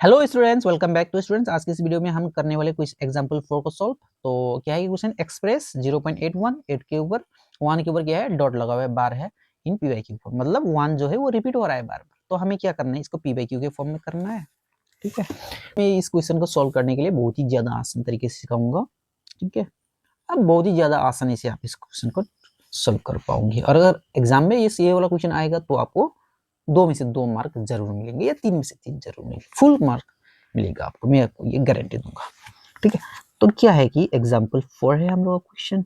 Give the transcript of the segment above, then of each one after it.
Hello students, welcome back to students. आज के इस वीडियो में हम करने वाले क्विज एग्जांपल 4 को सॉल्व। तो क्या है कि क्वेश्चन एक्सप्रेस 0.81 8 के ऊपर 1 के ऊपर क्या है, डॉट लगा हुआ है, बार है in P by Q form, मतलब 1 जो है वो रिपीट हो रहा है बार बार। तो हमें क्या करना है, इसको पी बाई क्यू के फॉर्म में करना है। ठीक है, मैं इस क्वेश्चन को सॉल्व करने के लिए बहुत ही ज्यादा आसान तरीके से सिखाऊंगा। ठीक है, अब बहुत ही ज्यादा आसानी से आप इस क्वेश्चन को सॉल्व कर पाओगे। और अगर एग्जाम में ये वाला क्वेश्चन आएगा तो आपको 2 में से 2 मार्क जरूर मिलेंगे या 3 में से 3 जरूर मिलेंगे, फुल मार्क मिलेगा आपको, मैं आपको ये गारंटी दूंगा। ठीक है, तो क्या है कि एग्जाम्पल 4 है हम लोग का क्वेश्चन।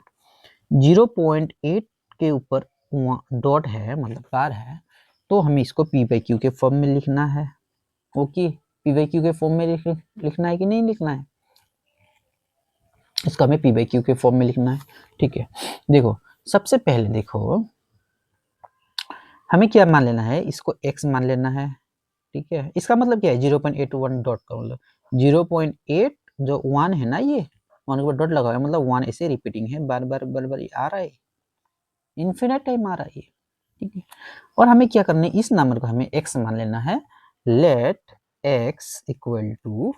0.8 के ऊपर डॉट है, मतलब बार है, तो हमें इसको पी बाई क्यू के फॉर्म में लिखना है। ओके, पी बाई क्यू के फॉर्म में लिखना है कि नहीं लिखना है, इसका हमें पी बाई क्यू के फॉर्म में लिखना है। ठीक है, देखो सबसे पहले देखो हमें क्या मान लेना है, इसको x मान लेना है। ठीक है, इसका मतलब क्या है, 0.81 डॉट का मतलब 0.8 जो 1 है ना, ये 1 के ऊपर डॉट लगा हुआ है, मतलब 1 ऐसे रिपीटिंग है, बार बार बार बार आ रहा है, इन्फिनिट टाइम आ रहा है। ठीक है, और हमें क्या करना है, इस नंबर को हमें x मान लेना है। लेट x इक्वल टू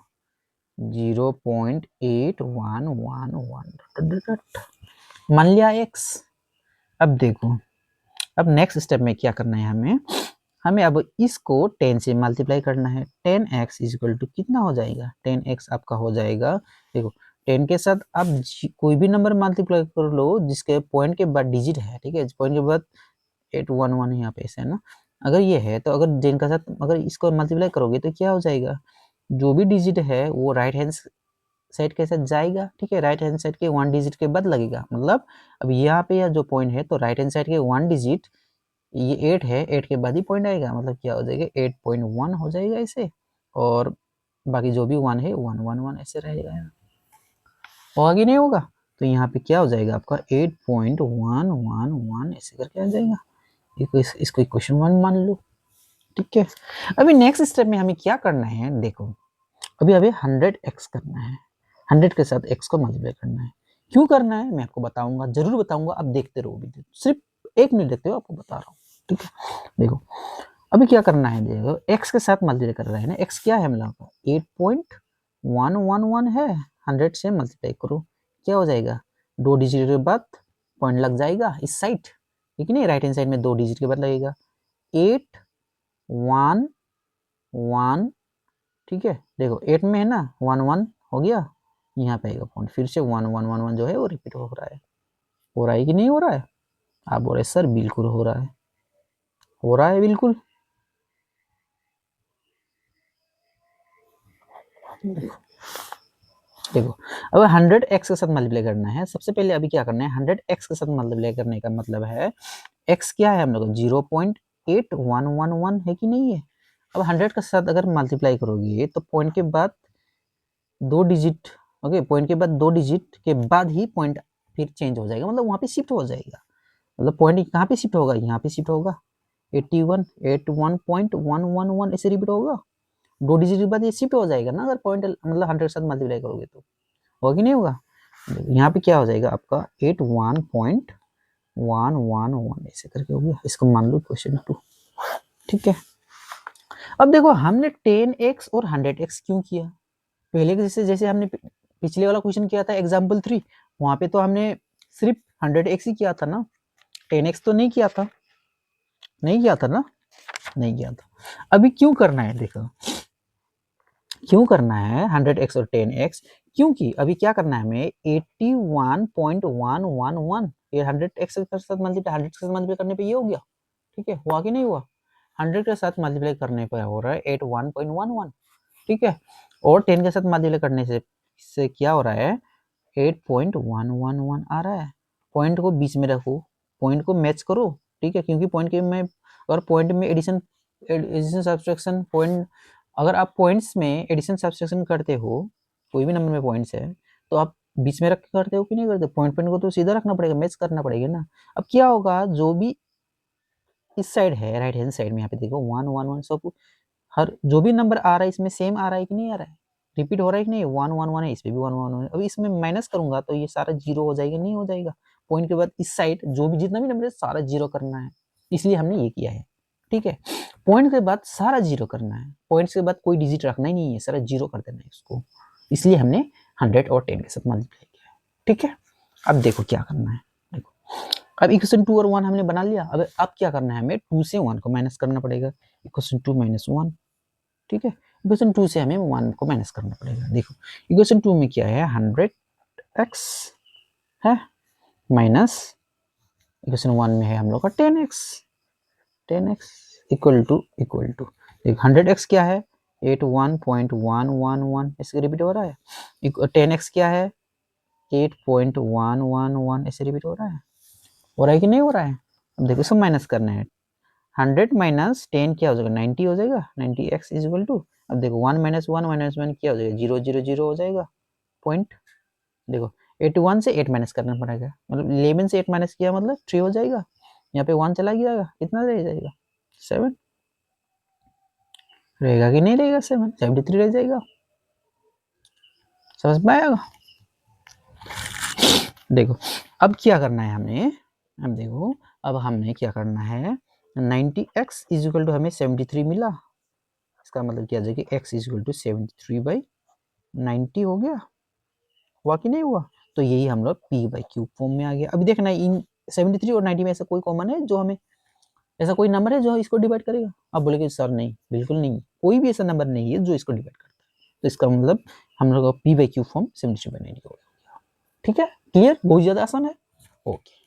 0.8111 मान लिया x। अब देखो, अब नेक्स्ट स्टेप में क्या करना है, हमें हमें अब इसको 10 से मल्टीप्लाई करना है। 10x इक्वल टू कितना हो जाएगा, 10x आपका हो जाएगा, देखो 10 के साथ आप कोई भी नंबर मल्टीप्लाई कर लो जिसके पॉइंट के बाद डिजिट है। ठीक है, पॉइंट के बाद 811 यहाँ पे ऐसे है ना, अगर ये है तो अगर 10 के साथ अगर इसको मल्टीप्लाई करोगे तो क्या हो जाएगा, जो भी डिजिट है वो राइट हैंड साइड के साथ जाएगा। ठीक है, राइट हैंड साइड के 1 डिजिट के बाद लगेगा, मतलब अब यहाँ पे यह जो पॉइंट है तो राइट हैंड साइड के 1 डिजिट, ये 8 है, 8 के बाद ही पॉइंट आएगा, मतलब क्या हो जाएगा 8.1 हो जाएगा ऐसे, और बाकी जो भी 1 है 111 ऐसे रहेगा, होगा कि नहीं होगा। तो यहाँ पे क्या हो जाएगा आपका 8.111 ऐसे करके आ जाएगा। इसको इक्वेशन 1 मान लो। ठीक है, अभी नेक्स्ट स्टेप में हमें क्या करना है, देखो अभी अभी 100x करना है, 100 के साथ x को मल्टीप्लाई करना है। क्यों करना है मैं आपको बताऊंगा, जरूर बताऊंगा, आप देखते रहो वीडियो, सिर्फ 1 मिनट देखते हो, आपको बता रहा हूँ। ठीक है, देखो अभी क्या करना है, देखो x के साथ मल्टीप्लाई कर रहे हैं ना, x क्या है हम लोग का 8.111 है, 100 से मल्टीप्लाई करो, क्या हो जाएगा, 2 डिजिट के बाद पॉइंट लग जाएगा इस साइड, ठीक है नहीं, राइट हैंड साइड में 2 डिजिट के बाद लगेगा 811। ठीक है, देखो 8 में है ना 11 हो गया, यहाँ पे आएगा पॉइंट, फिर से 1111 जो है वो रिपीट हो रहा है, हो रहा है कि नहीं हो रहा है, आप बोल रहे सर बिल्कुल हो रहा है, हो रहा है बिल्कुल। देखो अब 100x के साथ मल्टीप्लाई करना है, सबसे पहले अभी क्या करना है, 100x के साथ मल्टीप्लाई करने का मतलब है x क्या है हम लोग 0.8111 है कि नहीं है। अब 100 के साथ अगर मल्टीप्लाई करोगे तो पॉइंट के बाद 2 डिजिट, ओके पॉइंट के बाद 2 डिजिट के बाद ही पॉइंट फिर चेंज हो जाएगा, मतलब वहां पे शिफ्ट हो जाएगा, मतलब पॉइंट कहाँ पे शिफ्ट होगा, यहाँ पे शिफ्ट होगा 81.111 ऐसे रिपीट होगा, 2 डिजिट के बाद ये शिफ्ट हो जाएगा ना, अगर पॉइंट मतलब 100 के साथ मल्टीप्लाई करोगे तो होगा कि नहीं होगा। यहाँ पे क्या हो जाएगा आपका 81.111 ऐसे करके हो गया, इसको मान लो क्वेश्चन 2। ठीक है, अब देखो हमने 10x और 100x क्यों किया, पहले के जैसे जैसे हमने पिछले वाला क्वेश्चन किया था एग्जाम्पल 3, वहां पे तो हमने सिर्फ 100x ही किया था ना, 10x तो नहीं किया था, नहीं किया था ना, नहीं किया था। अभी क्यों करना है, देखो क्यों करना है 100x और 10x, क्योंकि अभी क्या करना है हमें 81.111, ये 100x के साथ मल्टीप्लाई 100 के साथ मल्टीप्लाई करने पे ये हो गया। ठीक है, हुआ कि नहीं हुआ, 100 के साथ मल्टीप्लाई करने पर हो रहा है 81.11। ठीक है, और 10 के साथ मल्टीप्लाई करने से क्या हो रहा है 8.111 आ रहा है। पॉइंट को बीच में रखो, पॉइंट को मैच करो। ठीक है, क्योंकि पॉइंट के में और पॉइंट में एडिशन एडिशन सब्सट्रैक्शन पॉइंट, अगर आप पॉइंट्स में एडिशन सब्सट्रैक्शन करते हो, कोई भी नंबर में पॉइंट्स है तो आप बीच में रख के करते हो कि नहीं करते, पॉइंट पॉइंट को तो सीधा रखना पड़ेगा, मैच करना पड़ेगा ना। अब क्या होगा, जो भी इस साइड है राइट हैंड साइड में, यहाँ पे देखो 111 सब हर जो भी नंबर आ रहा है इसमें सेम आ रहा है कि नहीं आ रहा है, रिपीट हो रहा है कि नहीं, 111 है, इसमें भी 111 है। अभी इसमें माइनस करूंगा तो ये सारा जीरो हो जाएगा, नहीं हो जाएगा, पॉइंट के बाद इस साइड जो भी जितना भी नंबर है सारा जीरो करना है, इसलिए हमने ये किया है। ठीक है। पॉइंट के बाद सारा जीरो करना है, पॉइंट्स के बाद कोई डिजिट रखना ही नहीं है, सारा जीरो कर देना है इसको, इसलिए हमने 100 और 10 के साथ मल्टीप्लाई किया है। ठीक है, अब देखो क्या करना है। देखो अब इक्वेशन 2 और 1 हमने बना लिया। अब क्या करना है, हमें 2 से 1 को माइनस करना पड़ेगा। इक्वेशन 2 माइनस 1, ठीक है। इक्वेशन 2 से हमें 1 को माइनस करना पड़ेगा। देखो इक्वेशन 2 में क्या है, 100x है माइनस इक्वेशन 1 में है हम लोग का 10x इक्वल टू देखो 100x क्या है 81.111 ऐसे रिपीट हो रहा है। 10x क्या है 8.111 ऐसे रिपीट हो रहा है कि नहीं हो रहा है। अब देखो इसको माइनस करना है, 100 माइनस 10 क्या हो जाएगा 90 हो जाएगा, 90x इज इक्वल टू, अब देखो 1 माइनस 1 क्या हो जाएगा 0 0 0 हो जाएगा पॉइंट। देखो 81 से 8 माइनस करना पड़ेगा, मतलब 11 से 8 माइनस किया मतलब 3 हो जाएगा, यहाँ पे 1 चला गया, कितना रह जाएगा 7 रहेगा कि नहीं रहेगा, 73 रह जाएगा। समझ में आएगा। देखो अब क्या करना है हमें, अब देखो अब हमने क्या करना है 90x इज इक्वल टू हमें 73 मिला, इसका मतलब क्या जाएगा x इज इक्वल टू 73/90 हो गया, हुआ कि नहीं हुआ। तो यही हम लोग p/q फॉर्म में आ गया। अभी देखना इन 73 और 90 में ऐसा कोई कॉमन है जो हमें, ऐसा कोई नंबर है जो इसको डिवाइड करेगा। आप बोलेगे सर नहीं, बिल्कुल नहीं, कोई भी ऐसा नंबर नहीं है जो इसको डिवाइड करता है। तो इसका मतलब हम लोग का p/q फॉर्म 73/90 हो गया। ठीक है, क्लियर, बहुत ज्यादा आसान है। ओके।